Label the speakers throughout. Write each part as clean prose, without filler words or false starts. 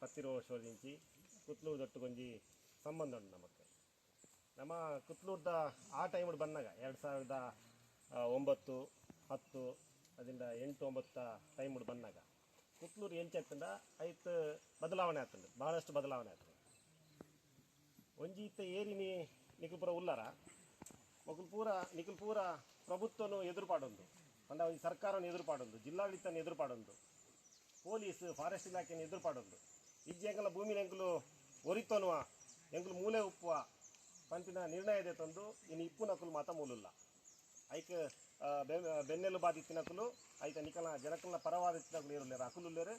Speaker 1: 10 ವರ್ಷದಿಂಚಿ ಕುತ್ಲೂರು ದೊಟ್ಟುಗೊಂಜಿ ಸಂಬಂಧ ಉಂಟು ನಮಗೆ. ನಮ್ಮ ಕುತ್ಲೂರ್ದ ಆ ಟೈಮ್ ಬಂದಾಗ 2009, 10 ಅದರಿಂದ 8, 9 ಟೈಮ್ ಬಂದಾಗ ಕುತ್ಲೂರು ಎಂಚೆತ್ತಂಡ ಐತು ಬದಲಾವಣೆ ಆಗ್ತದೆ, ಬಹಳಷ್ಟು ಬದಲಾವಣೆ ಆಗ್ತದೆ. ಒಂಜಿ ಇತ್ತ ಏರಿನಿ ನಿಖಲ್ ಪೂರ ಉಲ್ಲಾರ ನಿಖಲ್ ಪೂರ ಪ್ರಭುತ್ವನು ಎದುರುಪಾಡೊಂದು ಅಂಡ ಒಂಜಿ ಸರ್ಕಾರವನ್ನು ಎದುರುಪಾಡೊಂದು, ಜಿಲ್ಲಾಡಳಿತನ ಎದುರುಪಾಡೊಂದು, ಪೊಲೀಸ್ ಫಾರೆಸ್ಟ್ ಇಲಾಖೆಯನ್ನು ಎದುರುಪಾಡೊಂದು. ಇಜ್ಜಿ ಎಂಕಲ ಭೂಮಿನ ಎಂಕಲು ಒರಿತೊನುವ ಎಂಕಲು ಮೂಲೆ ಉಪ್ಪುವ ಪಂಪಿನ ನಿರ್ಣಯದ ತಂದು ಇನ್ನು ಇಪ್ಪು ನಕಲು ಮಾತ ಮೂಲಲ್ಲ. ಐಕ್ ಬೆನ್ನೆಲು ಬಾದಿತ್ತಿನಕಲು ಐತ ನಿಕಲ ಜನಕಲ್ನ ಪರವಾದ ತಿನ್ನಕಲು ಇರಲೇರು ಅಕುಲುಲ್ಲೇರು.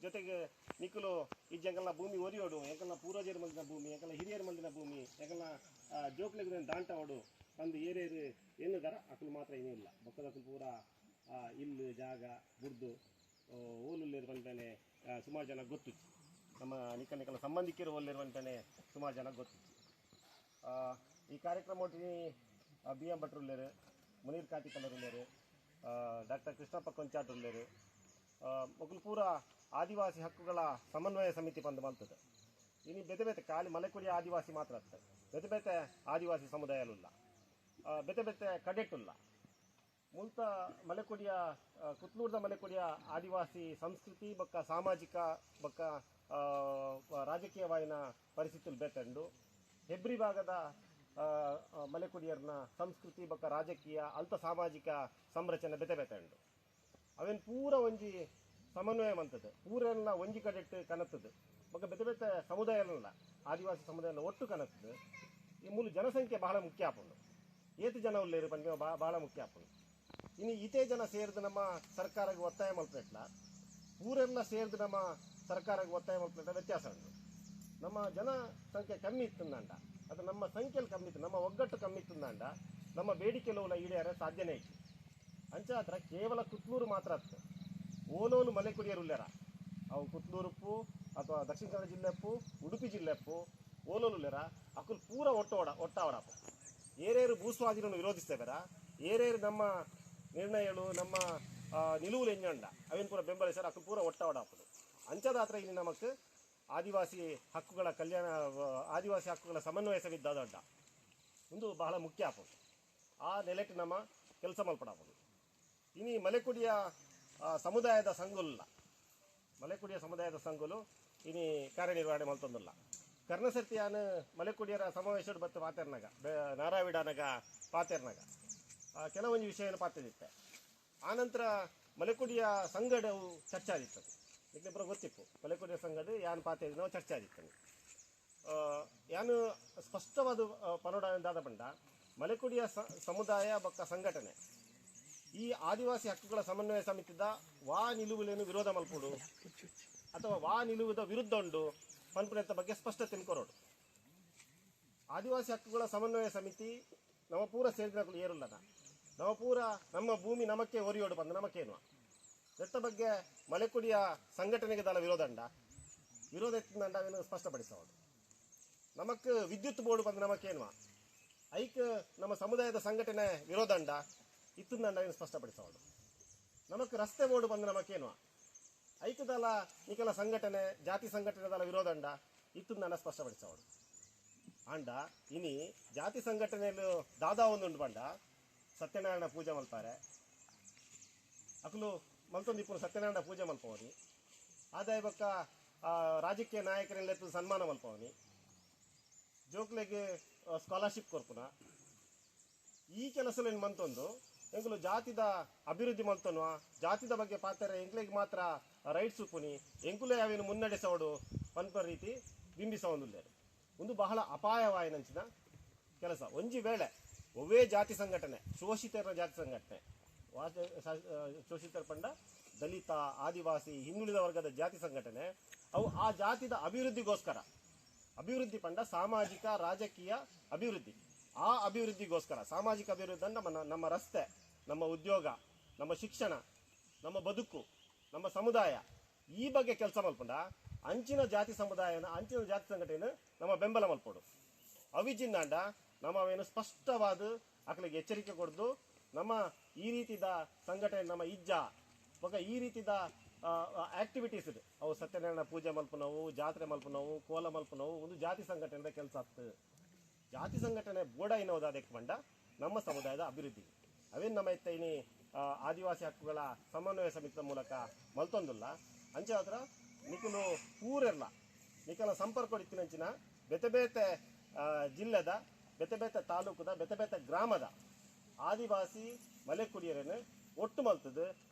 Speaker 1: ಜೊತೆಗೆ ನಿಕಲು ಇಜ್ಜಂಕಲ್ನ ಭೂಮಿ ಒರಿಯೋಡು ಎಂಕಲ್ನ ಪೂರ್ವಜರ ಮಂದಿನ ಭೂಮಿ, ಎಂಕಲ್ನ ಹಿರಿಯರ ಮಂದಿನ ಭೂಮಿ, ಎಂಕಲ್ನ ಜೋಕ್ಲೆಗೆ ದಾಂಟವಾಡು ಬಂದು ಏರೇರು ಏನು ದರ ಅಕಲು ಮಾತ್ರ ಏನೂ ಇಲ್ಲ. ಬೊಕ್ಕದಕಲು ಪೂರ ಇಲ್ಲು ಜಾಗ ಬುಡ್ದು ಓಲುಲ್ಲೇರು ಬಂತಾನೆ ಸುಮಾರು ಜನ ಗೊತ್ತಿತ್ತು. ನಮ್ಮ ನಿಕಲ ಸಂಬಂಧಿಕರು ಓಲ್ಲೇರು ಬಂತಾನೆ ಸುಮಾರು ಜನ ಗೊತ್ತಿತ್ತು. ಈ ಕಾರ್ಯಕ್ರಮ ಒಟ್ಟಿಗೆ BM ಭಟ್ರು ಉಳ್ಳೇರು, ಮುನೀರ್ ಕಾಟಿಕಲ್ಲರು ಉಳ್ಳೇರು, ಡಾಕ್ಟರ್ ಕೃಷ್ಣಪ್ಪ ಕೊಂಚಾಟ್ ಉಳ್ಳೇರು. ಮಕ್ಕಳು ಪೂರ ಆದಿವಾಸಿ ಹಕ್ಕುಗಳ ಸಮನ್ವಯ ಸಮಿತಿ ಬಂದು ಮಲ್ತದೆ. ಇನ್ನು ಬೇತೆ ಬೇತೆ ಖಾಲಿ ಮಲೆಕುಡಿಯ ಆದಿವಾಸಿ ಮಾತ್ರ ಆಗ್ತದೆ, ಬೇತೆ ಬೇತೆ ಆದಿವಾಸಿ ಸಮುದಾಯಲ್ಲ, ಬೇತೆ ಬೇತೆ ಕಡೆಟ್ಟುಲ್ಲ. ಮುಲ್ತ ಮಲೆಕುಡಿಯ ಕುತ್ಲೂರ್ದ ಮಲೆಕುಡಿಯ ಆದಿವಾಸಿ ಸಂಸ್ಕೃತಿ ಬೊಕ್ಕ ಸಾಮಾಜಿಕ ಬೊಕ್ಕ ರಾಜಕೀಯವಾಯಿನ ಪರಿಸ್ಥಿತಿಯಲ್ಲಿ ಬೇತಂಡು ಹೆಬ್ರಿ ಭಾಗದ ಮಲೆಕುಡಿಯರ್ನ ಸಂಸ್ಕೃತಿ ಬೊಕ್ಕ ರಾಜಕೀಯ ಅಲ್ಪ ಸಾಮಾಜಿಕ ಸಂರಚನೆ ಬೇತೆ ಬೇತಂಡು ಅವೇನು ಪೂರ ಒಂಜಿ ಸಮನ್ವಯ ಮಂತದ್ದು, ಪೂರೆಲ್ಲ ಒಂಜಿ ಕಡೆಟ್ಟು ಕನತ್ತದು ಬೊಕ್ಕ ಬೇತೆ ಬೇತೆ ಸಮುದಾಯಲ್ಲ ಆದಿವಾಸಿ ಸಮುದಾಯ ಒಟ್ಟು ಕನತ್ತದು. ಈ ಮೂಲ ಜನಸಂಖ್ಯೆ ಬಹಳ ಮುಖ್ಯ ಆಪುಂಡು, ಏತು ಜನ ಉಳ್ಳೇರು ಪಂಚ ಬಹಳ ಮುಖ್ಯ ಆಪುಂಡು. ಇನ್ನು ಇತೇ ಜನ ಸೇರಿದು ನಮ್ಮ ಸರ್ಕಾರಕ್ಕೆ ಒತ್ತಾಯ ಮಲ್ಪೆಟ್ಲ, ಊರೆಲ್ಲ ಸೇರಿದು ನಮ್ಮ ಸರ್ಕಾರಕ್ಕೆ ಒತ್ತಾಯ ಮಲ್ಪೆಟ್ಲ ವ್ಯತ್ಯಾಸ ಉಂಟು. ನಮ್ಮ ಜನಸಂಖ್ಯೆ ಕಮ್ಮಿ ಇತ್ತಂದಂಡ ಅದು ನಮ್ಮ ಸಂಖ್ಯೆಯಲ್ಲಿ ಕಮ್ಮಿ ಇತ್ತು, ನಮ್ಮ ಒಗ್ಗಟ್ಟು ಕಮ್ಮಿ ಇತ್ತಂದಂಡ ನಮ್ಮ ಬೇಡಿಕೆಲ್ಲ ಈಡೇರ ಸಾಧ್ಯನೇ ಇತ್ತು. ಅಂಚ ಹತ್ರ ಕೇವಲ ಕುತ್ಲೂರು ಮಾತ್ರ ಹತ್ತು ಓಲೋಲು ಮಲೆಕುಡಿಯರು ಉಳ್ಳ್ಯಾರ. ಅವು ಕುತ್ಲೂರುಪ್ಪು ಅಥವಾ ದಕ್ಷಿಣ ಕನ್ನಡ ಜಿಲ್ಲೆಪ್ಪು, ಉಡುಪಿ ಜಿಲ್ಲೆಪ್ಪು ಓಲೋಲು ಉಳ್ಳ್ಯಾರ. ಅಕ್ಕಲು ಪೂರ ಒಟ್ಟಾವಡಪ್ಪು ಏರೇರು ಭೂಸ್ವಾಧೀನವನ್ನು ವಿರೋಧಿಸ್ತೇವರ, ಏರೇರು ನಮ್ಮ ನಿರ್ಣಯಗಳು ನಮ್ಮ ನಿಲುವುಲು ಎಂಜಂಡ ಅವೇನು ಪೂರ ಬೆಂಬಲಿಸ್ಯಾರ. ಅಕ್ಕಲು ಪೂರ ಒಟ್ಟಾವಡಪ್ಪದು. ಅಂಚದ ಹತ್ರ ಇಲ್ಲಿ ನಮಗೆ ಆದಿವಾಸಿ ಹಕ್ಕುಗಳ ಆದಿವಾಸಿ ಹಕ್ಕುಗಳ ಸಮನ್ವಯ ಸಮಿತಿ ದೊಡ್ಡ ಒಂದು ಬಹಳ ಮುಖ್ಯ ಆಪದು. ಆ ನೆಲೆಟ್ಟು ನಮ್ಮ ಕೆಲಸ ಮಲ್ಪಡಾಪದು. ಇನ್ನು ಮಲೆಕುಡಿಯ ಸಮುದಾಯದ ಸಂಘಲ್ಲ, ಮಲೆಕುಡಿಯ ಸಮುದಾಯದ ಸಂಘಲು ಇನ್ನು ಕಾರ್ಯನಿರ್ವಹಣೆ ಮಲ್ತೊಂದಿಲ್ಲ. ಕರ್ಣಸರ್ತಿಯಾನ ಮಲೆಕುಡಿಯರ ಸಮಾವೇಶ ಬತ್ತು ಪಾತೆರ್ನಾಗ ನಾರಾವಿಡಾನಾಗ ಪಾತೆರ್ನಾಗ ಕೆಲವೊಂದು ವಿಷಯವನ್ನು ಪಾತೆದಿತ್ತೆ. ಆನಂತರ ಮಲೆಕುಡಿಯ ಸಂಘಡವು ಚರ್ಚಾದಿತ್ತದು. ಇಬ್ಬರು ಗೊತ್ತಿತ್ತು ಮಲೆಕುಡಿಯ ಸಂಘದ ಯಾನು ಪಾತೆ ನಾವು ಚರ್ಚಾದಿತ್ತನು. ಯಾನು ಸ್ಪಷ್ಟವಾದ ಪನೋಡಾದ ಬಂಡ ಮಲೆಕುಡಿಯ ಸಮುದಾಯ ಬೊಕ್ಕ ಸಂಘಟನೆ ಈ ಆದಿವಾಸಿ ಹಕ್ಕುಗಳ ಸಮನ್ವಯ ಸಮಿತಿದ ವಾ ನಿಲುವುಲೇನು ವಿರೋಧ ಮಲ್ಪುಡು ಅಥವಾ ವಾ ನಿಲುವುದ ವಿರುದ್ಧ ಉಂಡು ಪನ್ಪುನೆತ್ತ ಬಗ್ಗೆ ಸ್ಪಷ್ಟತೆ ಕೊರೋಡು. ಆದಿವಾಸಿ ಹಕ್ಕುಗಳ ಸಮನ್ವಯ ಸಮಿತಿ ನಮ್ಮ ಪೂರ ಸೇರಿದಗಳು ಏರುಲ್ಲದ, ನಮ್ಮ ಪೂರ ನಮ್ಮ ಭೂಮಿ ನಮಕ್ಕೆ ಒರಿಯೋಡು ಬಂದು ನಮಗೇನು ಎತ್ತ ಬಗ್ಗೆ ಮಲೆಕುಡಿಯ ಸಂಘಟನೆಗೆ ದಳ ವಿರೋಧ ಎತ್ತಿದಂಡ ಅವೇನು ಸ್ಪಷ್ಟಪಡಿಸೋದು. ನಮಕ್ ವಿದ್ಯುತ್ ಬೋರ್ಡ್ ಬಂದು ನಮಗೇನು ಐಕ್ ನಮ್ಮ ಸಮುದಾಯದ ಸಂಘಟನೆ ವಿರೋಧ ಇತ್ತಂದಂಡ ಏನು ಸ್ಪಷ್ಟಪಡಿಸೋದು. ನಮಕ್ ರಸ್ತೆ ಬೋರ್ಡ್ ಬಂದು ನಮಗೇನು ಐಕ್ಯದಲ್ಲ ನಿಕಲ ಸಂಘಟನೆ ಜಾತಿ ಸಂಘಟನೆದಲ್ಲ ವಿರೋಧ ಇತ್ತಂದಂಡ ಸ್ಪಷ್ಟಪಡಿಸೋದು. ಅಂಡ ಇನಿ ಜಾತಿ ಸಂಘಟನೆಯಲ್ಲಿ ದಾದಾ ಒಂದುಂಡು ಬಂಡ ಸತ್ಯನಾರಾಯಣ ಪೂಜೆ ಮಲ್ಪಾರೆ ಅಕಲು ಮಲ್ತೊಂದಿಪ್ಪು ಸತ್ಯನಾರಾಯಣ ಪೂಜೆ ಮಲ್ಪವನಿ. ಆದಾಯ ಬೊಕ್ಕ ರಾಜಕೀಯ ನಾಯಕರೆಲ್ಲ ಸನ್ಮಾನ ಮಲ್ಪವನಿ, ಜೋಕ್ಲೆಗೆ ಸ್ಕಾಲರ್ಶಿಪ್ ಕೊರ್ಪುನ. ಈ ಕೆಲಸಲೇನು ಮಂತೊಂದು ಎಂಕುಲು ಜಾತಿದ ಅಭಿವೃದ್ಧಿ ಮಲ್ತೊನ್ವ, ಜಾತಿದ ಬಗ್ಗೆ ಪಾತ್ರ ಎಂಕ್ಲೆಗೆ ಮಾತ್ರ ರೈಟ್ಸ್ ಉಪ್ಪುನಿ, ಎಂಕುಲೆ ಅವೇನು ಮುನ್ನಡೆಸೋಡು ಪನ್ಪ ರೀತಿ ಬಿಂಬಿಸೋಂದುಲ್ಲೇರು. ಒಂದು ಬಹಳ ಅಪಾಯವಾಯಿನಂಚಿನ ಕೆಲಸ. ಒಂಜಿ ವೇಳೆ ಒವೇ ಜಾತಿ ಸಂಘಟನೆ ಶೋಷಿತರ ಜಾತಿ ಸಂಘಟನೆ ಶೋಷಿತರ ಪಂಡ ದಲಿತ ಆದಿವಾಸಿ ಹಿಂದುಳಿದ ವರ್ಗದ ಜಾತಿ ಸಂಘಟನೆ ಅವು ಆ ಜಾತಿದ ಅಭಿವೃದ್ಧಿ ಪಂಡ ಸಾಮಾಜಿಕ ರಾಜಕೀಯ ಅಭಿವೃದ್ಧಿ, ಆ ಅಭಿವೃದ್ಧಿಗೋಸ್ಕರ ಸಾಮಾಜಿಕ ಅಭಿವೃದ್ಧಿ ನಮ್ಮ ರಸ್ತೆ, ನಮ್ಮ ಉದ್ಯೋಗ, ನಮ್ಮ ಶಿಕ್ಷಣ, ನಮ್ಮ ಬದುಕು, ನಮ್ಮ ಸಮುದಾಯ ಈ ಬಗ್ಗೆ ಕೆಲಸ ಮಲ್ಪಂಡ ಅಂಚಿನ ಜಾತಿ ಸಮುದಾಯನ ಅಂಚಿನ ಜಾತಿ ಸಂಘಟನೆ ನಮ್ಮ ಬೆಂಬಲ ಮಲ್ಪೋಡು. ಅವಿಜಿನ್ನಾಂಡ ನಮ್ಮವೇನು ಸ್ಪಷ್ಟವಾದ ಅಕ್ಲಿಗೆ ಎಚ್ಚರಿಕೆ ಕೊಡ್ದು ನಮ್ಮ ಈ ರೀತಿದ ಸಂಘಟನೆ ನಮ್ಮ ಇಜ್ಜ ಬೊಕ ಈ ರೀತಿದ ಆಕ್ಟಿವಿಟೀಸ್ ಇದೆ ಅವು ಸತ್ಯನಾರಾಯಣ ಪೂಜೆ ಮಲ್ಪನವು ಜಾತ್ರೆ ಮಲ್ಪನವು ಕೋಲ ಮಲ್ಪನವು ಒಂದು ಜಾತಿ ಸಂಘಟನೆದ ಕೆಲಸ ಆಗ್ತದೆ. ಜಾತಿ ಸಂಘಟನೆ ಬೋಡ ಎನ್ನುವುದು ಅದಕ್ಕೆ ಬಂಡ ನಮ್ಮ ಸಮುದಾಯದ ಅಭಿವೃದ್ಧಿ ಅವೇನು ನಮ್ಮ ಇನಿ ಆದಿವಾಸಿ ಹಕ್ಕುಗಳ ಸಮನ್ವಯ ಸಮಿತಿಯ ಮೂಲಕ ಮಲ್ತೊಂದಿಲ್ಲ ಅಂಚೆ ಹತ್ರ ನಿಖಲು ಊರೆಲ್ಲ ನಿಖಲ ಸಂಪರ್ಕ ಹೊಡಿತಿನಂಚಿನ ಬೇತೆ ಬೇತೆ ಜಿಲ್ಲೆದ ಬೇತೆ ಬೇತೆ ತಾಲೂಕದ ಬೇತೆ ಬೇತೆ ಗ್ರಾಮದ ಆದಿವಾಸಿ ಮಲೆಕುಡಿಯರನ್ನು ಒಟ್ಟು ಮಲ್ತದ್ದು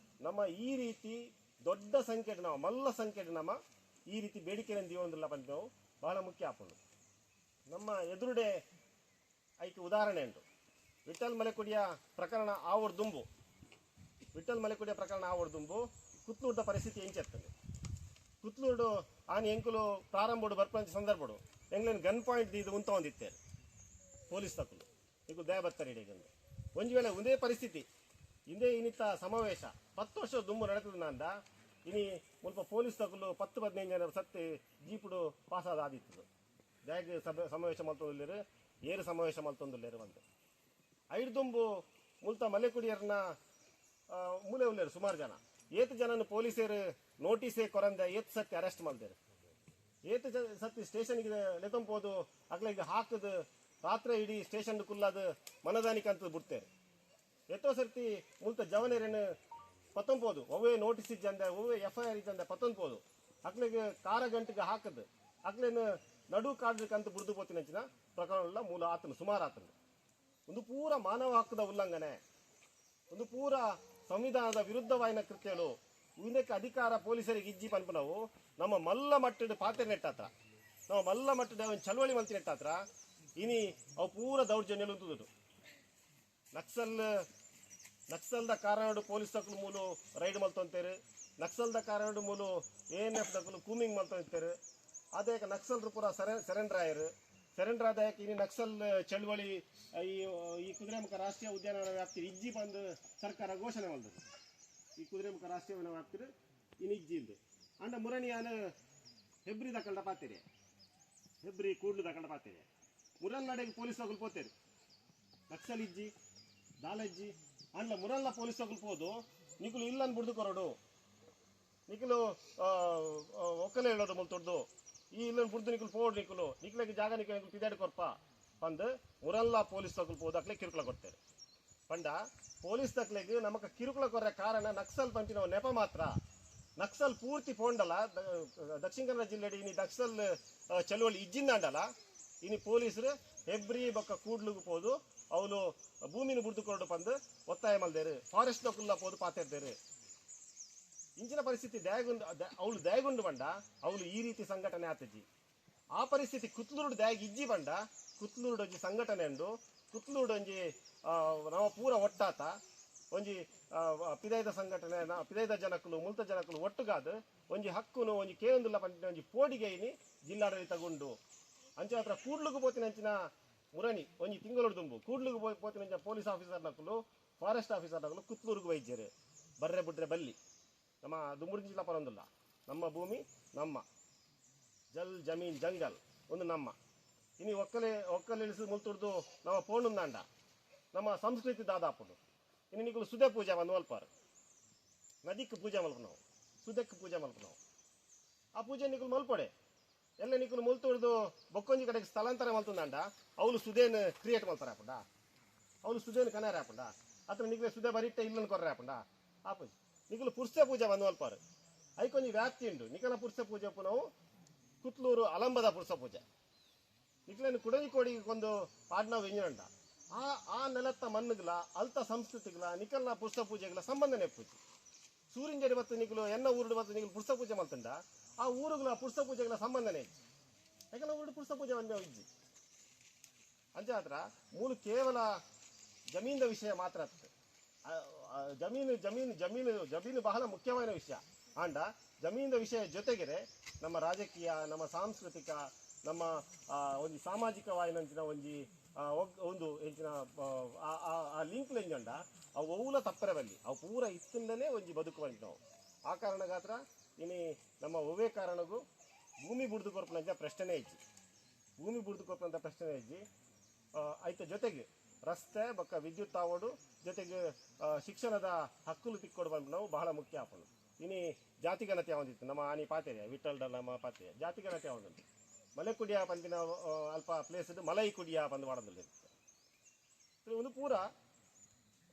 Speaker 1: ನಮ್ಮ ಈ ರೀತಿ ದೊಡ್ಡ ಸಂಖ್ಯೆಗೆ ನಾವು ಮಲ್ಲ ಸಂಖ್ಯೆಗೆ ನಮ್ಮ ಈ ರೀತಿ ಬೇಡಿಕೆಯನ್ನು ದೀವೊಂದಿಲ್ಲ ಬಂದು ನಾವು ಬಹಳ ಮುಖ್ಯ ಆಪುಂಡು. ನಮ್ಮ ಎದುರುಡೆ ಐಕೆ ಉದಾಹರಣೆ ಉಂಟು. ವಿಠಲ್ ಮಲೆಕುಡಿಯ ಪ್ರಕರಣ ಆವಡ್ದುಂಬು ವಿಠಲ್ ಮಲೆಕುಡಿಯ ಪ್ರಕರಣ ಆವಡ್ದುಂಬು ಕುತ್ಲೂರ್ದ ಪರಿಸ್ಥಿತಿ ಹೆಂಚಿರ್ತದೆ. ಕುತ್ಲೂರು ಆನೆ ಎಂಕುಲು ಪ್ರಾರಂಭಡು ಬರ್ಪಂಚ ಸಂದರ್ಭಡು ಎಂಗ್ಲೇನು ಗನ್ ಪಾಯಿಂಟ್ ಇದು ಉಂತ ಹೊಂದಿತ್ತೇವೆ ಪೊಲೀಸ್ ತಕ್ಕಲು ಈಗ ದಯ ಬರ್ತಾರೆ ಇಡೀಗಂದು ಒಂದು ವೇಳೆ ಒಂದೇ ಪರಿಸ್ಥಿತಿ ಹಿಂದೆ ಇನ್ನಿತ್ತ ಸಮಾವೇಶ 10 ವರ್ಷ ದುಂಬು ನಡೆತದಂದ ಇನಿ ಸ್ವಲ್ಪ ಪೊಲೀಸ್ ತಕ್ಕಲು 10-15 ಜನ ಸತ್ತಿ ಜೀಪುಡು ಪಾಸಾದ ಆದಿತ್ತು ಬ್ಯಾಗ್ ಸಮಾವೇಶ ಮಲ್ತೊಂದಿಲ್ಲೇರು ಏರು ಸಮಾವೇಶ ಮಲ್ತೊಂದಿಲ್ಲೇರು ಒಂದು 5 ದುಂಬು ಮುಲ್ತ ಮಲೆಕುಡಿಯರ್ನ ಮೂಲೆ ಉಳ್ಳೇರು ಸುಮಾರು ಜನ ಏತು ಜನನು ಪೊಲೀಸರು ನೋಟಿಸೇ ಕೊರಂದ ಏತ್ ಸತ್ತಿ ಅರೆಸ್ಟ್ ಮಾಡ್ದೇರು ಏತು ಸತ್ತಿ ಸ್ಟೇಷನ್ಗೆ ಲೆತಂಪೋದು ಅಗ್ಲಿಗೆ ಹಾಕದು ರಾತ್ರಿ ಇಡೀ ಸ್ಟೇಷನ್ ಕುಲ್ಲದು ಮನದಾನಿಕ ಅಂತ ಬಿಡ್ತೇವೆ. ಎತ್ತೋ ಸರ್ತಿ ಮುಲ್ತ ಜವನೇರೇನು ಪತ್ತೊಂಬೋದು ಒವ್ವೇ ನೋಟಿಸ್ ಇದ್ದಂದೆ ಒವ್ವೇ FIR ಇದ್ದಂದೆ ಪತ್ತೊಂಬೋದು ಅಕ್ಲಿಗೆ ಕಾರ ಗಂಟೆಗೆ ಹಾಕದು ಅಕ್ಲೇನು ನಡು ಕಾಡ್ಲಿಕ್ಕಂತ ಬುಡ್ದು ಪೋತಿನಂಚಿನ ಪ್ರಕರಣ ಮೂಲ ಆತನು ಸುಮಾರು ಆತನು ಒಂದು ಪೂರ ಮಾನವ ಹಕ್ಕದ ಉಲ್ಲಂಘನೆ ಒಂದು ಪೂರ ಸಂವಿಧಾನದ ವಿರುದ್ಧವಾಯಿನ ಕೃತ್ಯಗಳು ಇದಕ್ಕೆ ಅಧಿಕಾರ ಪೊಲೀಸರಿಗೆ ಇಜ್ಜಿ ಪನ್ಪು ನಾವು ನಮ್ಮ ಮಲ್ಲ ಮಟ್ಟದ ಪಾತ್ರೆ ನೆಟ್ಟಾತ್ರ ನಾವು ಮಲ್ಲ ಮಟ್ಟದ ಒಂದು ಚಳವಳಿ ಮಲ್ತಿ ನೆಟ್ಟಾತ್ರ ಇನಿ ಅವು ಪೂರ ದೌರ್ಜನ್ಯ ಉಂಟುದು ನಕ್ಸಲ್ದ ಕಾರಣ ಪೊಲೀಸ್ ತಕ್ಕಲು ಮೂಲು ರೈಡ್ ಮಲ್ತೊಂತೇರು ನಕ್ಸಲ್ದ ಕಾರಣ ಮೂಲು ANF ತಕ್ಕಲು ಕೂಮಿಂಗ್ ಮಲ್ತೊಂತೇರು ಅದೇ ನಕ್ಸಲ್ರು ಪೂರ ಸರೆಂಡರ್ ಆಯರು ಸರೆಂಡರ್ ಆದಾಯಕ್ಕೆ ಇನ್ನು ನಕ್ಸಲ್ ಚಳವಳಿ ಈ ಕುದುರೆಮುಖ ರಾಷ್ಟ್ರೀಯ ಉದ್ಯಾನವನ ವ್ಯಾಪ್ತಿ ಇಜ್ಜಿ ಬಂದು ಸರ್ಕಾರ ಘೋಷಣೆ ಮಾಡಿದ್ರು ಈ ಕುದುರೆಮುಖ ರಾಷ್ಟ್ರೀಯ ವನ ವ್ಯಾಪ್ತಿ ಇನ್ನು ಇಜ್ಜಿ ಇಲ್ದು ಅಂಡ ಮುರಣಿಯಾನ ಹೆಬ್ರಿ ತಕೊಂಡ ಪಾತಿರಿ ಹೆಬ್ರಿ ಕೂಡ್ಲು ತಕೊಂಡ ಪಾತಿರಿ ಮುರಲ್ ನಡೆಗೆ ಪೊಲೀಸ್ ತಗೊಲ್ ಪೋತೇರು ನಕ್ಸಲ್ ಇಜ್ಜಿ ದಾಲಜ್ಜಿ ಅಂಡ ಮುರಲ್ನ ಪೊಲೀಸ್ ತಗೊಲ್ ಪೋದು ನಿಖಲು ಇಲ್ಲನ್ ಬುಡ್ದು ಕೊರಡು ನಿಖಲು ಒಕ್ಕಲೆ ಹೇಳೋದು ಮುಲ್ತೊಡ್ದು ಈ ಇಲ್ಲನ್ ಬುಡ್ದು ನಿಖಲು ಪೋಡು ನಿಖಲಿಗೆ ಜಾಗ ನಿಖಲು ಪಿದಾಡಿ ಕೊರ್ಪ ಪಂದು ಮುರಲ್ಲ ಪೊಲೀಸ್ ತಗೊಲ್ ಪೋದು ಅಕ್ಲೆ ಕಿರುಕುಳ ಕೊಡ್ತೇವೆ ಪಂಡ ಪೊಲೀಸ್ ತಕ್ಲೆಗೆ ನಮಕ ಕಿರುಕುಳ ಕೊರ್ರೆ ಕಾರಣ ನಕ್ಸಲ್ ಪಂಚಿನ ನೆಪ ಮಾತ್ರ ನಕ್ಸಲ್ ಪೂರ್ತಿ ಪೋಂಡಲ್ಲ ದಕ್ಷಿಣ ಕನ್ನಡ ಜಿಲ್ಲೆಡಿ ಇನಿ ನಕ್ಸಲ್ ಚಳುವಳಿ ಇಜ್ಜಿಂದಾಂಡಲ್ಲ ಇನಿ ಪೊಲೀಸರು ಹೆಬ್ರಿ ಬೊಕ್ಕ ಕೂಡ್ಲಿಗೆ ಪೋದು ಅವಳು ಭೂಮಿನ ಬುಡ್ದುಕೊಂಡು ಬಂದು ಒತ್ತಾಯ ಮಲ್ದೇರು ಫಾರೆಸ್ಟ್ ಕುಲ್ಲ ಪೋದು ಪಾತಿರ್ದೇರು ಇಂಚಿನ ಪರಿಸ್ಥಿತಿ ಅವಳು ದಯಗುಂಡು ಬಂಡ ಅವಳು ಈ ರೀತಿ ಸಂಘಟನೆ ಆತಜ್ಜಿ ಆ ಪರಿಸ್ಥಿತಿ ಕುತ್ಲೂರು ದಯಗ್ ಇಜ್ಜಿ ಬಂಡ ಕುತ್ಲೂರು ಒಂಜಿ ಸಂಘಟನೆ ಉಂಡು ಕುತ್ಲೂರು ಒಂಜಿ ನಾವು ಪೂರ ಒಟ್ಟಾತ ಒಂಜಿ ಪಿದೈದ ಸಂಘಟನೆ ಪಿದೈದ ಜನಕ್ಕಲು ಮುಲ್ತ ಜನಕ್ಕಲು ಒಟ್ಟುಗಾದ ಒಂಜಿ ಹಕ್ಕುನು ಒಂಜಿ ಕೇಂದುಲ್ಲ ಪಂಚಿನ ಒಂಜಿ ಪೋಡಿಗೆ ಇನಿ ಜಿಲ್ಲಾಡಳಿತಗುಂಡು ಅಂಚೆ ಹತ್ರ ಕೂಡ್ಲಿಗೆ ಪೋತಿನ ಅಂಚಿನ ಮುರಣಿ ಒಂಜಿ ತಿಂಗಳು ದುಂಬು ಕೂಡ್ಲಿಗೆ ಪೋತಿನ ಪೊಲೀಸ್ ಆಫೀಸರ್ ನಕಲು ಫಾರೆಸ್ಟ್ ಆಫೀಸರ್ ನಕಲು ಕುತ್ಲೂರಿಗೆ ವೈದ್ಯರು ಬರ್ರೆ ಬಿಡ್ರೆ ಬಲ್ಲಿ ನಮ್ಮ ದುಂಬುರ್ಗಿ ಜಿಲ್ಲಾ ಪರೊಂದಿಲ್ಲ ನಮ್ಮ ಭೂಮಿ ನಮ್ಮ ಜಮೀನ್ ಜಂಗಲ್ ಒಂದು ನಮ್ಮ ಇನಿ ಒಕ್ಕಲಿಳಿಸಿ ಮುಲ್ತುಡ್ದು ನಮ್ಮ ಪೋಣುಂದಾಂಡ ನಮ್ಮ ಸಂಸ್ಕೃತಿ ದಾದಾಪುಡು ಇನ್ನು ನಿಖಲು ಸುದೆ ಪೂಜೆ ಒಂದು ಮಲ್ಪಾರು ನದಿಕ್ಕೆ ಪೂಜೆ ಮಲ್ಪ ನಾವು ಸುದಕ್ಕೆ ಪೂಜೆ ಮಲ್ಪ ನಾವು ಆ ಪೂಜೆ ನಿಖಲು ಮಲ್ಪಡೆ ಎಲ್ಲ ನಿಖಲು ಮುಲ್ತುಡ್ದು ಬೊಕ್ಕೊಂಜಿ ಕಡೆಗೆ ಸ್ಥಳಾಂತರ ಮಲ್ತುಂದಾಂಡ ಅವಳು ಸುದೇನು ಕ್ರಿಯೇಟ್ ಮಲ್ತಾರೆ ಆಪುಂಡ ಅವಳು ಸುದೇನು ಕನಾರೆ ಆಪುಂಡ ಅತ್ರ ನಿಖಲೆ ಸುದೆ ಬರಿಟ್ಟ ಇಲ್ಲನ್ನು ಕೊರ್ರೆ ಆಪುಂಡ ಆ ಪೂಜೆ ನಿಖಲು ಪುರ್ಸೆ ಪೂಜೆ ಒಂದು ಮಲ್ಪಾರು ಐಕೊಂಜಿ ವ್ಯಾಪ್ತಿ ಉಂಡು ನಿಖಲ ಪುರ್ಸೆ ಪೂಜೆ ನಾವು ಕುತ್ಲೂರು ಅಲಂಬದ ಪುರ್ಸ ಪೂಜೆ ನಿಖಲೇನು ಕುಡಲಿ ಕೋಡಿಗೆ ಕೊಂದು ಪಾಡ್ನಾವ್ ಎಂಜಿನಂಡ ಆ ನೆಲತ್ತ ಮಣ್ಣುಗಳ ಅಲ್ತ ಸಂಸ್ಕೃತಿಗಳ ನಿಖಲ್ನ ಪುರ್ಸ ಪೂಜೆಗಳ ಸಂಬಂಧನೇ ಪೂಜೆ ಸೂರಿಂಜರಿ ಬತ್ತು ನಿಖಲು ಎನ್ನ ಊರುಡು ಬತ್ತು ನಿಖಲು ಪುರ್ಸ ಪೂಜೆ ಮಲ್ತಂಡ ಆ ಊರುಗಳ ಪುರ್ಸ ಪೂಜೆಗಳ ಸಂಬಂಧನೇ ಇಜ್ಜಿ ಯಾಕಂದ್ರೆ ಊರು ಪುರ್ಸ ಪೂಜೆ ಒಂದೇ ಇಜ್ಜಿ ಅಂಚೆ ಹತ್ರ ಮೂಲ ಕೇವಲ ಜಮೀನಿನ ವಿಷಯ ಮಾತ್ರ ಜಮೀನು ಬಹಳ ಮುಖ್ಯವಾದ ವಿಷಯ ಆಂಡ ಜಮೀನಿನ ವಿಷಯ ಜೊತೆಗೆ ನಮ್ಮ ರಾಜಕೀಯ ನಮ್ಮ ಸಾಂಸ್ಕೃತಿಕ ನಮ್ಮ ಒಂದು ಸಾಮಾಜಿಕವಾಯಿನಂಚಿನ ಒಂದು ಹೆಚ್ಚಿನ ಆ ಲಿಂಕ್ ಎಂಜಂಡ ಅವು ಒವ್ಲ ತಪ್ಪರೆ ಬಲ್ಲಿ ಅವು ಪೂರ ಇತ್ತಿಂದಲೇ ಒಂಜಿ ಬದುಕುವಂತ ನಾವು ಆ ಕಾರಣಗಾತ್ರ ಇನಿ ನಮ್ಮ ಒವೇ ಕಾರಣಗೂ ಭೂಮಿ ಬುಡ್ದು ಕೊರ್ಪನಂಚ ಪ್ರಶ್ನೆ ಇಜ್ಜಿ ಭೂಮಿ ಬುಡ್ದು ಕೊರ್ಪಂತ ಪ್ರಶ್ನೆ ಇಜ್ಜಿ ಐತ ಜೊತೆಗೆ ರಸ್ತೆ ಬೊಕ್ಕ ವಿದ್ಯುತ್ ಆವಡು ಜೊತೆಗೆ ಶಿಕ್ಷಣದ ಹಕ್ಕುಲು ತಿಕ್ಕೊಡು ಬಂದು ನಾವು ಬಹಳ ಮುಖ್ಯ ಆಪನು ಇನಿ ಜಾತಿಗಣತೆ ಯಾವಂದಿತ್ತು ನಮ್ಮ ಆನಿ ಪಾತೆಯ ವಿಠಲ್ಡ ನಮ್ಮ ಪಾತೆಯ ಜಾತಿಗಣತೆ ಯಾವಂದುಂಟು ಮಲೆಕುಡಿಯ ಪಂಪಿನ ಅಲ್ಪ ಪ್ಲೇಸ್ ಮಲೈ ಕುಡಿಯ ಬಂದು ಮಾಡೋದಿಲ್ಲ ಒಂದು ಪೂರ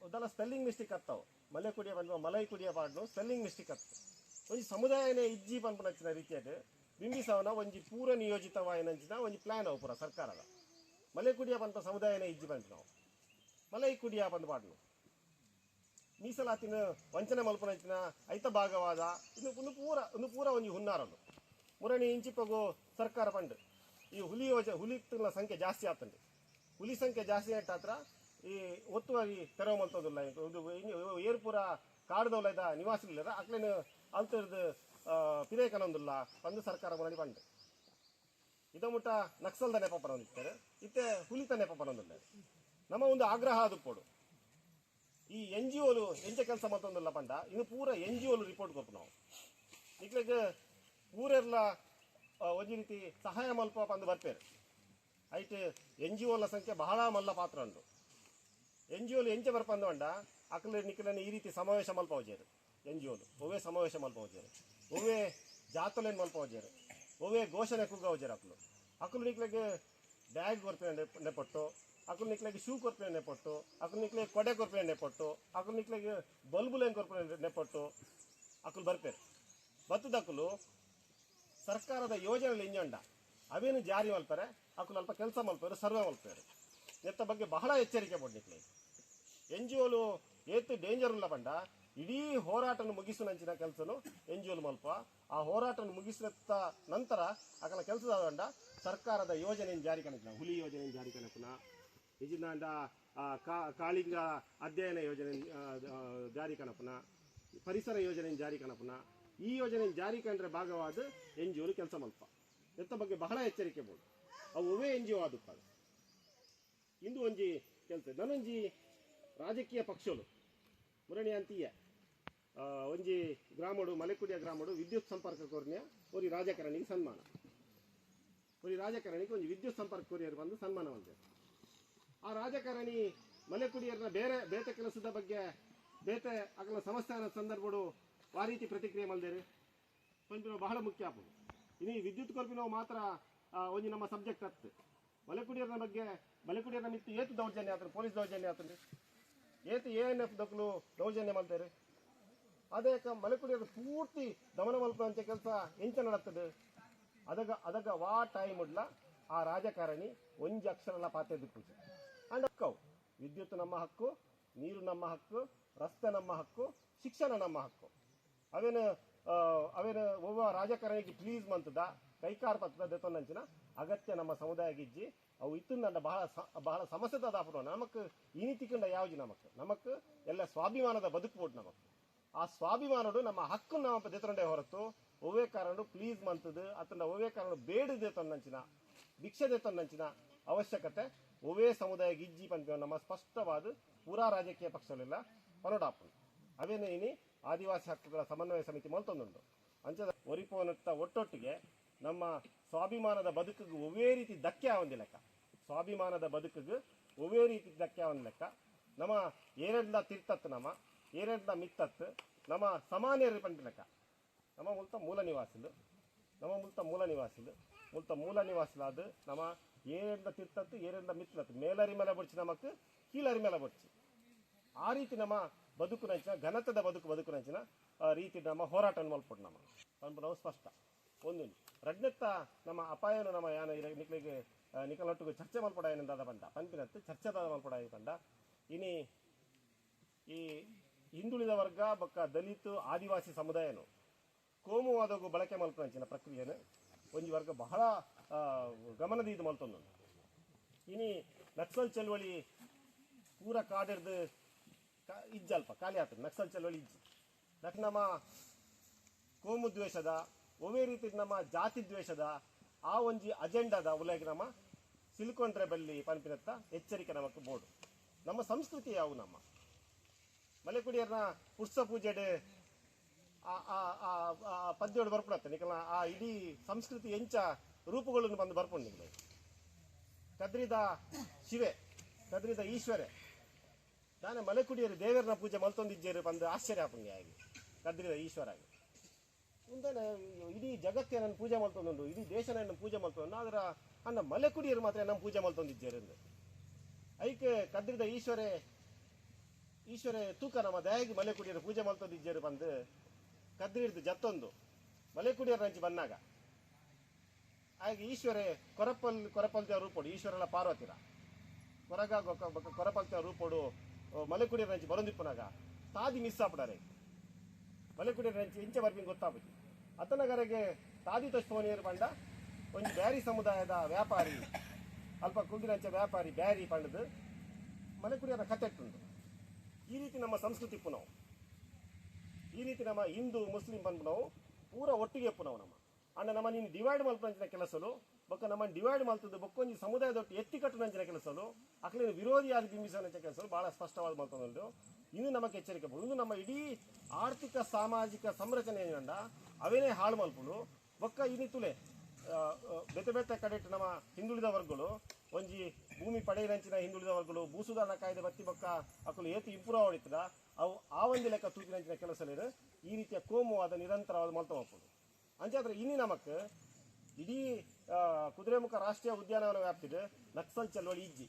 Speaker 1: ಅದೆಲ್ಲ ಸ್ಪೆಲ್ಲಿಂಗ್ ಮಿಸ್ಟೇಕ್ ಆಗ್ತಾವೆ ಮಲೆಕುಡಿಯ ಬಂದು ಮಲೈ ಕುಡಿಯ ಪಾಡ್ನು ಸ್ಪೆಲ್ಲಿಂಗ್ ಮಿಸ್ಟೇಕ್ ಆಗ್ತದೆ ಒಂಜಿ ಸಮುದಾಯನೇ ಇಜ್ಜಿ ಪಂಪನಚ್ಚಿನ ರೀತಿಯಲ್ಲಿ ಬಿಂಬಿಸವನ ಒಂಜಿ ಪೂರ ನಿಯೋಜಿತವಾಯಿನಂಚಿನ ಒಂಜಿ ಪ್ಲಾನ್ ಅವು ಪೂರ ಸರ್ಕಾರದ ಮಲೆಕುಡಿಯ ಪಂಪ ಸಮುದಾಯನೇ ಇಜ್ಜಿ ಬಂತು ನಾವು ಮಲೈ ಕುಡಿಯ ಬಂದು ಪಾಡ್ನು ಮೀಸಲಾತಿನ ವಂಚನೆ ಮಲ್ಪನಂಚಿನ ಐತ ಭಾಗವಾದ ಇನ್ನು ಪೂರ ಒಂಜಿ ಹುನ್ನಾರದು ಮುರಣಿ ಇಂಚಿಪ್ಪಗು ಸರ್ಕಾರ ಪಂಡು ಈ ಹುಲಿ ಸಂಖ್ಯೆ ಜಾಸ್ತಿ ಆಗ್ತಂಡು ಹುಲಿ ಸಂಖ್ಯೆ ಜಾಸ್ತಿ ಆಯ್ತಾತ್ರ ಈ ಒತ್ತುವಾಗಿ ತೆರವು ಮಲ್ತೋದಿಲ್ಲ ಇದು ಏರ್ಪುರ ಕಾಡ್ದವಲದ ನಿವಾಸಿಗಳಿಲ್ಲ ಅಕ್ಲೇನು ಅಲ್ತರ್ದು ಪಿರೇಕನೊಂದಿಲ್ಲ ಒಂದು ಸರ್ಕಾರ ಮುರಣಿ ಪಂಡು ಇದ ಮುಟ್ಟ ನಕ್ಸಲ್ದ ನೆಪ ಪರೊಂದಿರ್ತಾರೆ ಇತ್ತೆ ಹುಲಿತ ನೆಪ ಪರೊಂದಿಲ್ಲ ನಮ್ಮ ಒಂದು ಆಗ್ರಹ ಅದು ಕೊಡು ಈ ಎನ್ ಜಿ ಒಲು ಎಂಚ ಕೆಲಸ ಮತ್ತೊಂದಿಲ್ಲ ಪಂಡ ಇನ್ನು ಪೂರ ಎನ್ ಜಿ ಒಲು ರಿಪೋರ್ಟ್ ಕೊಟ್ಟು ನಾವು ಈಗಲೇ ಪೂರೆಲ್ಲ ಒಂಜಿ ರೀತಿ ಸಹಾಯ ಮಲ್ಪ ಪಂದು ಬರ್ಪೇರು ಐಟ್ ಎನ್ ಜಿ ಒಲ ಸಂಖ್ಯೆ ಬಹಳ ಮಲ್ಲ ಪಾತ್ರ ಉಂಟು ಎನ್ ಜಿ ಒಲು ಎಂಚ ಬರ್ಪಂದು ಅಂಡ ಅಕ್ಲ ನಿಖಲನ್ನು ಈ ರೀತಿ ಸಮಾವೇಶ ಮಲ್ಪ ಹೋಗ್ಯಾರು ಎನ್ ಜಿ ಒಲು ಒವೇ ಸಮಾವೇಶ ಮಲ್ಪ ಹೋಗ್ಯಾರು ಒವೇ ಜಾತಲೇನು ಮಲ್ಪ ಹೋಗ್ಯಾರು ಒವೇ ಘೋಷಣೆ ಕೂಗ ಹೋಗ್ಯಾರು ಅಕ್ಲು ನಿಕ್ಲೆಗೆ ಬ್ಯಾಗ್ ಕೊರ್ಪೆ ನೆಪಟ್ಟು ಅಕ್ಲು ನಿಕ್ಲೆಗೆ ಶೂ ಕೊರ್ಪೆ ನೆಪಟ್ಟು ಅಕ್ಲು ನಿಕ್ಲೆಗೆ ಕೊಡೆ ಕೊರ್ಪೆ ನೆಪಟ್ಟು ಅಕ್ಲು ನಿಕ್ಲೆಗೆ ಬಲ್ಬುಲೇನು ಕೊರ್ಪೆ ನೆಪಟ್ಟು ಅಕ್ಲು ಬರ್ಪೇರು ಬತ್ತದಕ್ಕಲು ಸರ್ಕಾರದ ಯೋಜನೆಗಳು ಇಂಜಂಡ ಅವೇನು ಜಾರಿ ಮಲ್ತಾರೆ ಅಕ್ಲು ಅಲ್ಪ ಕೆಲಸ ಮಲ್ಪೇರು ಸರ್ವೆ ಮಲ್ಪೇರು ಎತ್ತ ಬಗ್ಗೆ ಬಹಳ ಎಚ್ಚರಿಕೆ ಪಡ್ಲಿಕ್ಕೆ ಎನ್ ಜಿ ಒಲು ಏತು ಡೇಂಜರ್ ಇಲ್ಲ ಪಂಡ ಇಡೀ ಹೋರಾಟವನ್ನು ಮುಗಿಸುವಂಚಿನ ಕೆಲಸನು ಎನ್ ಜಿ ಒಲು ಮಲ್ಪ ಆ ಹೋರಾಟವನ್ನು ಮುಗಿಸಿದ ನಂತರ ಅಕಲ ಕೆಲಸದ ದಂಡ ಸರ್ಕಾರದ ಯೋಜನೆಯನ್ನು ಜಾರಿ ಕನಪುನ ಹುಲಿ ಯೋಜನೆಯನ್ನು ಜಾರಿ ಕನಪುನ ಇಜಿಂದ ಕಾಳಿಂಗ ಅಧ್ಯಯನ ಯೋಜನೆ ಜಾರಿ ಕನಪುನ ಪರಿಸರ ಯೋಜನೆಯನ್ನು ಜಾರಿ ಕನಪುನ ಈ ಯೋಜನೆ ಜಾರಿ ಕಂಡ್ರೆ ಭಾಗವಾದ ಎನ್ ಜಿ ಒಲು ಕೆಲಸ ಮಲ್ಪ ಎತ್ತ ಬಗ್ಗೆ ಬಹಳ ಎಚ್ಚರಿಕೆ ಬೋದು ಅವು ಒವೇ ಎನ್ ಜಿ ಒ ಆದುಪ್ಪಾಗ ಇಂದು ಒಂಜಿ ಕೆಲಸ ನನೊಂಜಿ ರಾಜಕೀಯ ಪಕ್ಷಗಳು ಮುರಣಿ ಅಂತೀಯ ಒಂಜಿ ಗ್ರಾಮಡು ಮಲೆಕುಡಿಯ ಗ್ರಾಮಡು ವಿದ್ಯುತ್ ಸಂಪರ್ಕ ಕೋರ್ನಿಯ ಒರಿ ರಾಜಕಾರಣಿಗೆ ಸನ್ಮಾನ ಒರಿ ರಾಜಕಾರಣಿಗೆ ಒಂದು ವಿದ್ಯುತ್ ಸಂಪರ್ಕ ಕೋರಿಯರು ಬಂದು ಸನ್ಮಾನ ಹೊಂದಿದೆ ಆ ರಾಜಕಾರಣಿ ಮಲೆಕುಡಿಯರ್ನ ಬೇತೆ ಕೆಲಸದ ಬಗ್ಗೆ ಬೇತೆ ಅಗಲ ಸಮಸ್ಯೆ ಸಂದರ್ಭಗಳು ಆ ರೀತಿ ಪ್ರತಿಕ್ರಿಯೆ ಮಲ್ದೇರಿ ಪಂಪಿನ ಬಹಳ ಮುಖ್ಯ ಆಪು ಇನ್ನು ವಿದ್ಯುತ್ ಕೊರ್ಪಿನವು ಮಾತ್ರ ಒಂಜಿ ನಮ್ಮ ಸಬ್ಜೆಕ್ಟ್ ಹತ್ತು ಮಲೆಕುಡಿಯರ್ನ ಬಗ್ಗೆ ಮಲೆಕುಡಿಯರ್ನ ಮಿತ್ತು ಏತು ದೌರ್ಜನ್ಯ ಆತನು ಪೊಲೀಸ್ ದೌರ್ಜನ್ಯ ಆತಂದು ಏತು ANF ದಕ್ಕಲು ದೌರ್ಜನ್ಯ ಮಾಡ್ತಾರೆ ಅದೇ ಮಲೆಕುಡಿಯರ್ ಪೂರ್ತಿ ದಮನ ಮಲ್ಪುವಂಥ ಕೆಲಸ ಎಂಚ ನಡತ್ತದೆ ಅದಗ ವಾ ಟೈಮ್ ಉಡ್ಲ ಆ ರಾಜಕಾರಣಿ ಒಂಜಿ ಅಕ್ಷರಲ ಪಾತೆ ದಿಕ್ಕುಜಿ ಅಂಡ್ ಹಕ್ಕವು ವಿದ್ಯುತ್ ನಮ್ಮ ಹಕ್ಕು ನೀರು ನಮ್ಮ ಹಕ್ಕು ರಸ್ತೆ ನಮ್ಮ ಹಕ್ಕು ಶಿಕ್ಷಣ ನಮ್ಮ ಹಕ್ಕು ಅವೇನು ಒಬ್ಬ ರಾಜಕಾರಣಿಗೆ ಪ್ಲೀಸ್ ಮಂತದ ಕೈಕಾರ್ ಪತ್ತದ ದೆತೊಂದಂಚಿನ ಅಗತ್ಯ ನಮ್ಮ ಸಮುದಾಯಗಿಜ್ಜಿ ಅವು ಇತ್ತಂದ ಬಹಳ ಸಮಸ್ಯೆದ ದಾಪುರ ನಮಕ್ ಈ ನೀತಿಕಂಡ ಯಾವ್ದು ನಮಕ್ ಎಲ್ಲ ಸ್ವಾಭಿಮಾನದ ಬದುಕ್ಬೋದು ನಮಕ್ ಆ ಸ್ವಾಭಿಮಾನಡು ನಮ್ಮ ಹಕ್ಕು ನಮ್ಮ ದೆತೊಂಡೆ ಹೊರತು ಒವ್ವೇ ಕಾರಣ ಪ್ಲೀಸ್ ಮಂತದ ಅತನ ಒವ್ವೇ ಕಾರಣ ಬೇಡದೆ ತಂದಂಚಿನ ಭಿಕ್ಷೆ ತಂದಂಚಿನ ಅವಶ್ಯಕತೆ ಒವ್ವೇ ಸಮುದಾಯ ಗಿಜ್ಜಿ ಪಂಪ ನಮ್ಮ ಸ್ಪಷ್ಟವಾದ ಪೂರಾ ರಾಜಕೀಯ ಪಕ್ಷಗಳೆಲ್ಲ ಪನೋಡಾಪು ಅವೇನೇ ಇನಿ ಆದಿವಾಸಿ ಹಕ್ಕುಗಳ ಸಮನ್ವಯ ಸಮಿತಿ ಮಲ್ತೊಂದುಂಟು ಅಂಚದ ಒರಿಪೋನತ್ತ ಒಟ್ಟೊಟ್ಟಿಗೆ ನಮ್ಮ ಸ್ವಾಭಿಮಾನದ ಬದುಕಿಗೆ ಒವೇ ರೀತಿ ಧಕ್ಕೆ ಆವಂದಿ ಲೆಕ್ಕ ಸ್ವಾಭಿಮಾನದ ಬದುಕಿಗೆ ಒವೇ ರೀತಿ ಧಕ್ಕೆ ಆವಂದ ಲೆಕ್ಕ ನಮ್ಮ ಏರೆಡ್ಲ ತಿರ್ತತ್ತು ನಮ್ಮ ಏರೆಡ್ಲ ಮಿತ್ತತ್ತು ನಮ್ಮ ಸಮಾನೇರಿ ಪಂಟ ಲೆಕ್ಕ ನಮ್ಮ ಮುಲ್ತ ಮೂಲ ನಿವಾಸಿಲು ಮೂಲ ನಿವಾಸಿಲಾದ ನಮ್ಮ ಏರೆಡ್ಲ ತಿರ್ತತ್ತು ಏರೆಡ್ಲ ಮಿತ್ತತ್ತು ಮೇಲರಿ ಮೇಲೆ ಬಡ್ಚಿ ನಮಕ್ ಕೀಳರಿ ಮೇಲೆ ಬಡ್ಚಿ ಆ ರೀತಿ ನಮ್ಮ ಬದುಕು ನಂಚಿನ ಘನತದ ಬದುಕು ನಂಚಿನ ರೀತಿ ನಮ್ಮ ಹೋರಾಟ ಮಲ್ಪಟ್ಟು ನಾವು ಸ್ಪಷ್ಟ ಒಂದು ರಡ್ನೆತ್ತ ನಮ್ಮ ಅಪಾಯನು ನಮ್ಮ ಯಾನ ನಿಕ್ಲಿಗೆ ನಿಕಲೊಟ್ಟಿಗೆ ಚರ್ಚೆ ಮಲ್ಪಡ ಏನಂದಾದ ಬಂದ ಪಂಪಿನತ್ತು ಚರ್ಚೆದಾದ ಮಲ್ಪಡ ಕಂಡ ಇನಿ ಈ ಹಿಂದುಳಿದ ವರ್ಗ ಬೊಕ್ಕ ದಲಿತ ಆದಿವಾಸಿ ಸಮುದಾಯನು ಕೋಮುವಾದಗೂ ಬಳಕೆ ಮಲ್ಪಂಚಿನ ಪ್ರಕ್ರಿಯೆನು ಒಂಜಿ ವರ್ಗ ಬಹಳ ಗಮನದ ಇದು ಮಲ್ತೊಂದು ಇನಿ ನಕ್ಸಲ್ ಚಳವಳಿ ಪೂರ ಕಾಡಿರ್ದು ಇಜ್ಜಲ್ಪ ಖಾಲಿ ಆಗ್ತದೆ ನಕ್ಸಲ್ ಚಳವಳಿ ಇಜ್ಜಿ ನಮ್ಮ ಕೋಮು ದ್ವೇಷದ ಒವೇ ರೀತಿ ನಮ್ಮ ಜಾತಿ ದ್ವೇಷದ ಆ ಒಂಜಿ ಅಜೆಂಡಾದ ಉಲಗಿ ನಮ್ಮ ಸಿಲ್ಕೊಂಡ್ರೆ ಬಲ್ಲಿ ಪಂಪಿನತ್ತ ಎಚ್ಚರಿಕೆ ನಮಕ್ ಬೋರ್ಡು ನಮ್ಮ ಸಂಸ್ಕೃತಿ ಯಾವು ನಮ್ಮ ಮಲೆಕುಡಿಯರ್ನ ಪುಷ್ಪ ಪೂಜೆಡೆ ಪದ್ಯೋಡು ಬರ್ಪಡತ್ತೆ ನಿಕಲ್ನ ಆ ಇಡೀ ಸಂಸ್ಕೃತಿ ಎಂಚ ರೂಪುಗಳನ್ನು ಬಂದು ಬರ್ಪುಂಡು ನಿಮಗೆ ಕದ್ರಿದ ಶಿವೆ ಕದ್ರಿದ ಈಶ್ವರೆ ನಾನೇ ಮಲೆಕುಡಿಯರು ದೇವರನ್ನ ಪೂಜೆ ಮಲ್ತೊಂದಿದ್ದೇರು ಬಂದು ಆಶ್ಚರ್ಯ ಆಪುಂಗೆ ಆಗಿ ಕದ್ರಿದ ಈಶ್ವರ ಆಗಿ ಮುಂದೆ ಇಡೀ ಜಗತ್ತೇ ನನ್ನ ಪೂಜೆ ಮಾಡ್ತೊಂದುಂಡು, ಇಡೀ ದೇಶನ ನನ್ನ ಪೂಜೆ ಮಾಡ್ತೊಂಡು, ಆದ್ರೆ ಅನ್ನ ಮಲೆಕುಡಿಯರು ಮಾತ್ರ ನಮ್ಮ ಪೂಜೆ ಮಾಡ್ತೊಂದಿದ್ದೇವೆ ಎಂದು ಐಕೆ ಕದ್ರಿದ ಈಶ್ವರ ತೂಕ ನಮ್ಮ ದಯಾಗಿ ಮಲೆಕುಡಿಯರು ಪೂಜೆ ಮಾಡ್ತೊಂದಿದ್ದೇರು ಬಂದು ಕದ್ರಿಡ್ದು ಜತ್ತೊಂದು ಮಲೆಕುಡಿಯರ ನಂಚಿ ಬಂದಾಗ ಹಾಗೆ ಈಶ್ವರೇ ಕೊರಪಲ್ತಿಯ ರೂಪೋಡು ಈಶ್ವರನ ಪಾರ್ವತಿರ ಕೊರಗ ಕೊರಪಲ್ತಿಯ ರೂಪೋಡು ಮಲೆಕುಡಿಯರ ನಂಚಿ ಬರೋದಿಪ್ಪನಾಗ ತಾದಿ ಮಿಸ್ ಆಪಡಾರೆ ಮಲೆಕುಡಿಯರ ನಂಚಿ ಇಂಚೆ ಬರ್ಬಿಂಗ್ ಗೊತ್ತಾಗ್ಬಿಟ್ಟು ಅತನಗರೆಗೆ ತಾದಿ ತೋರಿಸ್ಪೋನಿಯರು ಬಂಡ ಒಂದು ಬ್ಯಾರಿ ಸಮುದಾಯದ ವ್ಯಾಪಾರಿ ಅಲ್ಪ ಕುಂದಿನಂಚ ವ್ಯಾಪಾರಿ ಬ್ಯಾರಿ ಪಂಡದು ಮಲೆಕುಡಿಯರ ಕತೆ ಇಟ್ಟುಂಡು. ಈ ರೀತಿ ನಮ್ಮ ಸಂಸ್ಕೃತಿ ಪುನವು, ಈ ರೀತಿ ನಮ್ಮ ಹಿಂದೂ ಮುಸ್ಲಿಂ ಬಂದು ನಾವು ಪೂರ ಒಟ್ಟಿಗೆ ಪುನವು ನಮ್ಮ ಅಣ್ಣ ನಮ್ಮ ನೀನು ಡಿವೈಡ್ ಮಲ್ಪಂಚಿನ ಕೆಲಸಲು ಬೊಕ್ಕ ನಮ್ಮನ್ನು ಡಿವೈಡ್ ಮಲ್ತದ್ದು ಬೊಕ್ಕೊಂಜಿ ಸಮುದಾಯದೊಟ್ಟು ಎತ್ತಿ ಕಟ್ಟುನಂಚಿನ ಕೆಲಸಲು ಅಕ್ಲೇನು ವಿರೋಧಿಯಾಗಿ ಬಿಂಬಿಸೋಂಚ ಕೆಲಸಲು ಭಾಳ ಸ್ಪಷ್ಟವಾದ ಮಲ್ತೊಂದು ಇನ್ನು ನಮಗೆ ಎಚ್ಚರಿಕೆ ಇನ್ನು ನಮ್ಮ ಇಡೀ ಆರ್ಥಿಕ ಸಾಮಾಜಿಕ ಸಂರಚನೆ ಏನಂಡ ಅವೇನೇ ಹಾಳು ಮಲ್ಪುಡು ಬೊಕ್ಕ ಇನ್ನಿತ್ತುಲೆ ಬೆತೆ ಕಡೆಟ್ಟು ನಮ್ಮ ಹಿಂದುಳಿದ ವರ್ಗಗಳು ಒಂಜಿ ಭೂಮಿ ಪಡೆಯನಂಚಿನ ಹಿಂದುಳಿದ ವರ್ಗಗಳು ಭೂಸುಧಾರಣಾ ಕಾಯ್ದೆ ಬತ್ತಿ ಬೊಕ್ಕ ಅಕ್ಕಲು ಏತು ಇಂಪ್ರೂವ್ ಆಡಿತದ ಅವು ಆ ಒಂದು ಲೆಕ್ಕ ತೂಕಿನಂಚಿನ ಕೆಲಸಲೇರು ಈ ರೀತಿಯ ಕೋಮುವಾದ ನಿರಂತರವಾದ ಮಲ್ತ ಹೋಗ್ಬೋದು ಅಂಚಾದ್ರೆ ಇನ್ನು ನಮಕ್ ಇಡೀ ಕುದುರೆಮುಖ ರಾಷ್ಟ್ರೀಯ ಉದ್ಯಾನವನ ವ್ಯಾಪ್ತಿಡ್ ನಕ್ಸಲ್ ಚಳವಳಿ ಇಜ್ಜಿ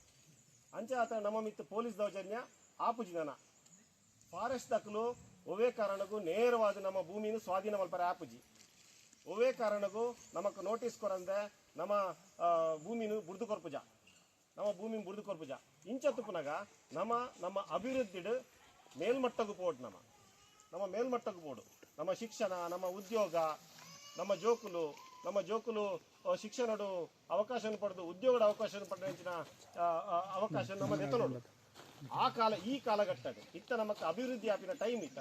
Speaker 1: ಅಂಚೆ ಆತ ನಮ್ಮ ಮಿತ್ತು ಪೊಲೀಸ್ ದೌರ್ಜನ್ಯ ಆಪುಜಿನ ಫಾರೆಸ್ಟ್ ದಕ್ಕಲು ಒವೇ ಕಾರಣಗೂ ನೇರವಾದ ನಮ್ಮ ಭೂಮಿನ ಸ್ವಾಧೀನ ಮಲ್ಪರ ಆಪುಜಿ ಒವೇ ಕಾರಣಗೂ ನಮಕ್ ನೋಟಿಸ್ ಕೊರಂದೆ ನಮ್ಮ ಭೂಮಿನ ಬುಡ್ದು ಕೊರ್ಪುಜ ನಮ್ಮ ಭೂಮಿನ ಬುಡ್ದು ಕೊರ್ಪುಜ ಇಂಚತ್ತು ಪುನಗ ನಮ್ಮ ಅಭಿವೃದ್ಧಿಡ್ ಮೇಲ್ಮಟ್ಟಗೂ ಪೋಡು ನಮ್ಮ ಮೇಲ್ಮಟ್ಟಗೂ ಪೋಡು ನಮ್ಮ ಶಿಕ್ಷಣ ನಮ್ಮ ಉದ್ಯೋಗ ನಮ್ಮ ಜೋಕುಲು ಶಿಕ್ಷಣಡು ಅವಕಾಶ ಪಡೆದು ಉದ್ಯೋಗದ ಅವಕಾಶ ಪಡೆದ ಅವಕಾಶ ನಮ್ಮ ನೆತ್ತನೋಡು ಈ ಕಾಲಘಟ್ಟದ ಇತ್ತ ನಮಕ್ ಅಭಿವೃದ್ಧಿ ಆಪಿನ ಟೈಮ್ ಇತ್ತ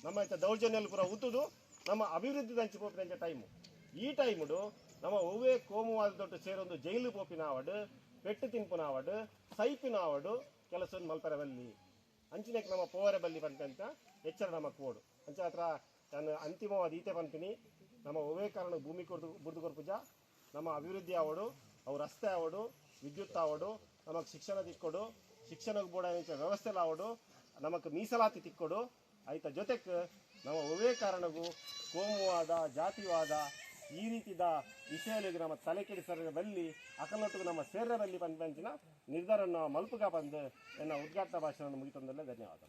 Speaker 1: ನಮ್ಮ ಇತ್ತ ದೌರ್ಜನ್ಯಲು ಪೂರ ಉತ್ತುದು ನಮ್ಮ ಅಭಿವೃದ್ಧಿ ದಂಚಿ ಪೋಪಿನ ಟೈಮು ಈ ಟೈಮುಡು ನಮ್ಮ ಒವ್ವೇ ಕೋಮುವಾದದೊಟ್ಟು ಸೇರೊಂದು ಜೈಲು ಪೋಪಿನಾವಡು ಪೆಟ್ಟು ತಿನ್ಪುನಾವಡು ಸೈಪಿನಾವಡು ಕೆಲಸ ಮಲ್ಪರ ಬಲ್ಲಿ ಅಂಚಿನಕ್ಕೆ ನಮ್ಮ ಪೋವರೆ ಬಲ್ಲಿ ಬಂತಂತ ಎಚ್ಚರ ನಮಕ್ ಓಡು ಅಂಚ ಹತ್ರ ನಾನು ಅಂತಿಮವಾದ ಈತೆ ಬಂತೀನಿ ನಮ್ಮ ಒವ್ವೇ ಕಾರಣ ಭೂಮಿ ಬುಡ್ದು ಕೊರ್ಪುಜ ನಮ್ಮ ಅಭಿವೃದ್ಧಿ ಆವಡು ಅವು ರಸ್ತೆ ಆವಡು ವಿದ್ಯುತ್ ಆವಡು ನಮಗೆ ಶಿಕ್ಷಣ ತಿಕ್ಕೊಡು ಶಿಕ್ಷಣಕ್ಕೆ ಬೋಡ ವ್ಯವಸ್ಥೆ ಆವಡು ನಮಗೆ ಮೀಸಲಾತಿ ತಿಕ್ಕೊಡು ಆಯ್ತ ಜೊತೆಗೆ ನಮ್ಮ ಒವ್ವೇ ಕಾರಣಗೂ ಕೋಮುವಾದ ಜಾತಿವಾದ ಈ ರೀತಿದ ವಿಷಯಗಳಿಗೆ ನಮ್ಮ ತಲೆ ಕೆಡಿಸರ ಬಲ್ಲಿ ಅಕಲೊಟ್ಟಿಗೆ ನಮ್ಮ ಸೇರ ಬಲ್ಲಿ ಪಂಚಿನ ನಿರ್ಧಾರ ಮಲ್ಪುಗ ಬಂದು ನನ್ನ ಉದ್ಘಾಟನಾ ಭಾಷಣವನ್ನು ಮುಗಿತಂದಲ್ಲೇ ಧನ್ಯವಾದ.